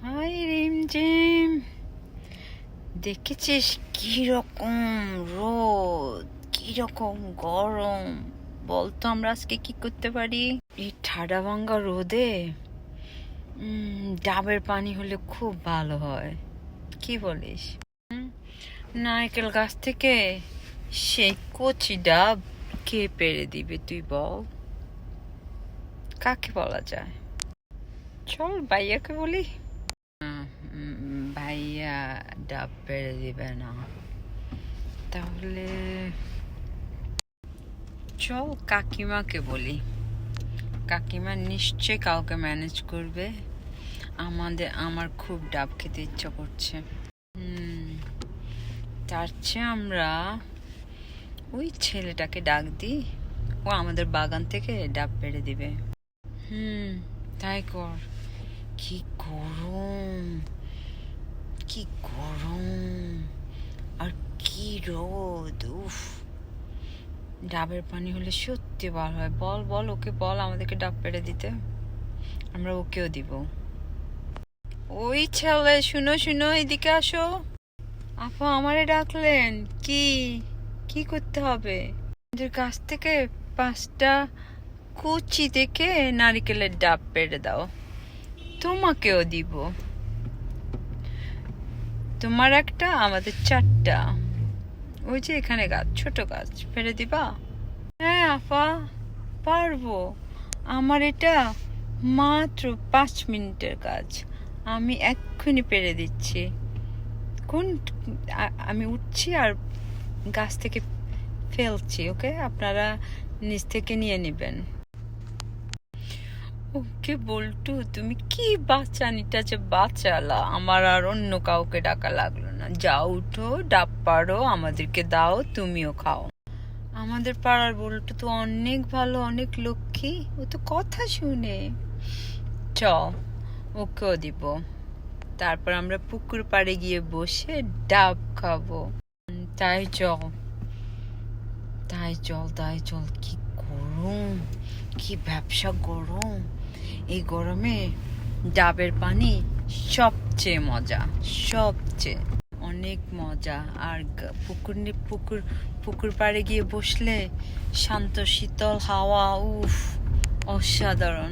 High রিমঝিম, দেখেছিস কিরকম রোদ, কিরকম গরম? বলতো আমরা আজকে কি করতে পারি? এই ঠাডা ভাঙ্গা রোদে ডাবের পানি হলে খুব ভালো হয়। কি বলিস? নারকেল গাছ থেকে সেই কচি ডাব কে পেড়ে দিবে তুই বল? কাকে বলা যায়? চল ভাইয়াকে বলি। ভাইয়া ডাব পেড়ে দিবে না, তাহলে চল কাকিমাকে বলি। কাকিমা নিশ্চয় কাউকে ম্যানেজ করবে। আমার খুব ডাব খেতে ইচ্ছা করছে। তার চেয়ে আমরা ওই ছেলেটাকে ডাক দিই, ও আমাদের বাগান থেকে ডাব পেড়ে দিবে। তাই কর। কি গরম, কি গরম আর কি রোদ! উফ, ডাবের পানি হলে সত্যি ভালো হয়। বল বল, ওকে বল আমাদেরকে ডাব পেড়ে দিতে, আমরা ওকেও দিব। ওই ছেলে, শুনো শুনো, এদিকে আসো। আপা আমারে ডাকলেন? কি কি করতে হবে? আমাদের গাছ থেকে 5টা কুচি থেকে নারিকেলের ডাব পেড়ে দাও, তোমাকেও দিব। তোমার একটা, আমাদের 4টা। ওই যে এখানে গাছ, ছোট গাছ, পেড়ে দিবা? হ্যাঁ আপা, পারবো। আমার এটা মাত্র 5 মিনিটের কাজ, আমি এক্ষুনি পেরে দিচ্ছি। আমি উঠছি আর গাছ থেকে ফেলছি। ওকে, আপনারা নিচ থেকে নিয়ে নেবেন। ওকে বল্টু, তুমি কি বাঁচানিটা যে বাঁচালা, আমার আর অন্য কাউকে ডাকা লাগলো না। যাও, উঠো, ডাব পাড়ো, আমাদেরকে দাও, তুমিও খাও। আমাদের পাড়ার বল্টু তো অনেক ভালো, অনেক লক্ষ্মী, ও তো কথা শুনে। চ, ওকেও দিব। তারপর আমরা পুকুর পাড়ে গিয়ে বসে ডাব খাবো। তাই চল, তাই চল, তাই চল। কি গরম, কি ব্যবসা গরম! এই গরমে ডাবের পানি সবচেয়ে মজা, সবচেয়ে অনেক মজা। আর পুকুর পুকুর পুকুর পাড়ে গিয়ে বসলে শান্ত শীতল হাওয়া, উফ, অসাধারণ।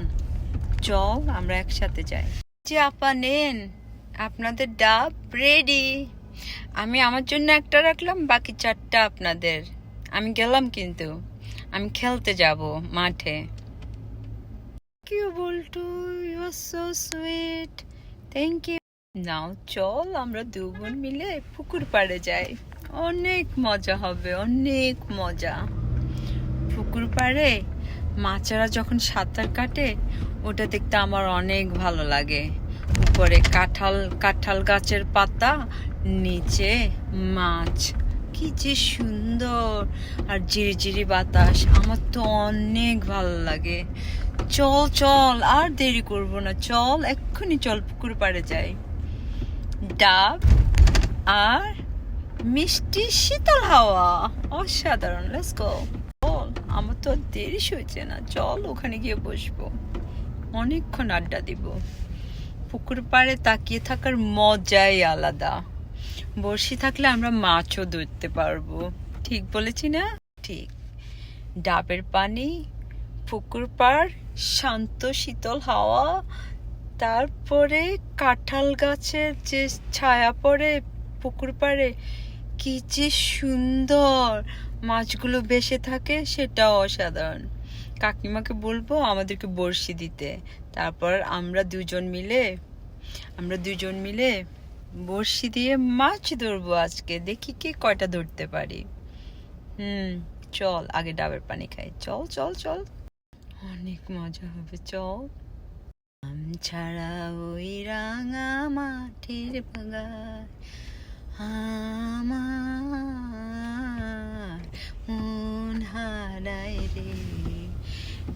চল আমরা একসাথে যাই। যে আপা নেন, আপনাদের ডাব রেডি। আমি আমার জন্য একটা রাখলাম, বাকি 4টা আপনাদের। আমি গেলাম, কিন্তু আমি খেলতে যাব মাঠে। কি Boltu, you are so sweet, thank you. নাও চল, আমরা 2 বোন মিলে পুকুর পাড়ে যাই। অনেক মজা হবে, অনেক মজা। পুকুর পাড়ে মাছেরা যখন সাঁতার কাটে, ওটা দেখতে আমার অনেক ভালো লাগে। উপরে কাঁঠাল গাছের পাতা, নিচে মাছ, কি যে সুন্দর! আর ঝিরিঝিরি বাতাস, আমার তো অনেক ভালো লাগে। চল চল, আর দেরি করব না, চল এক্ষুনি চল, পুকুর পাড়ে যাই। ডাব আর মিষ্টি শীতল হাওয়া, অসাধারণ। Let's go. আমার তো দেরি হয়েছে না, চল ওখানে গিয়ে বসবো, অনেকক্ষণ আড্ডা দিব। পুকুর পাড়ে তাকিয়ে থাকার মজাই আলাদা। বড়শি থাকলে আমরা মাছও ধরতে পারবো। ঠিক বলেছি না? ঠিক। ডাবের পানি, পুকুর পাড়, শান্ত শীতল হাওয়া, তারপরে কাঁঠাল গাছের যে ছায়া পড়ে পুকুর পাড়ে, কি যে সুন্দর! মাছগুলো ভেসে থাকে, সেটাও অসাধারণ। কাকিমাকে বলবো আমাদেরকে বড়শি দিতে। তারপর আমরা দুজন মিলে বড়শি দিয়ে মাছ ধরবো আজকে, দেখি কে কয়টা ধরতে পারি। চল আগে ডাবের পানি খাই। চল চল চল, অনেক মজা হবে, চল। ছাড়া ওই রাঙা মাটির বাগান, আমার মন হারায় রে।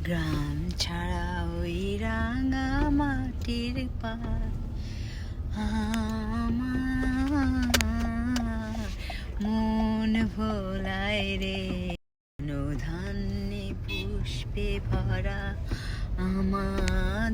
গ্রাম ছাড়া ওই রাঙা মাটির পাড়, আমার মন ভোলায় রে। ধান্যে পুষ্পে ভরা আমার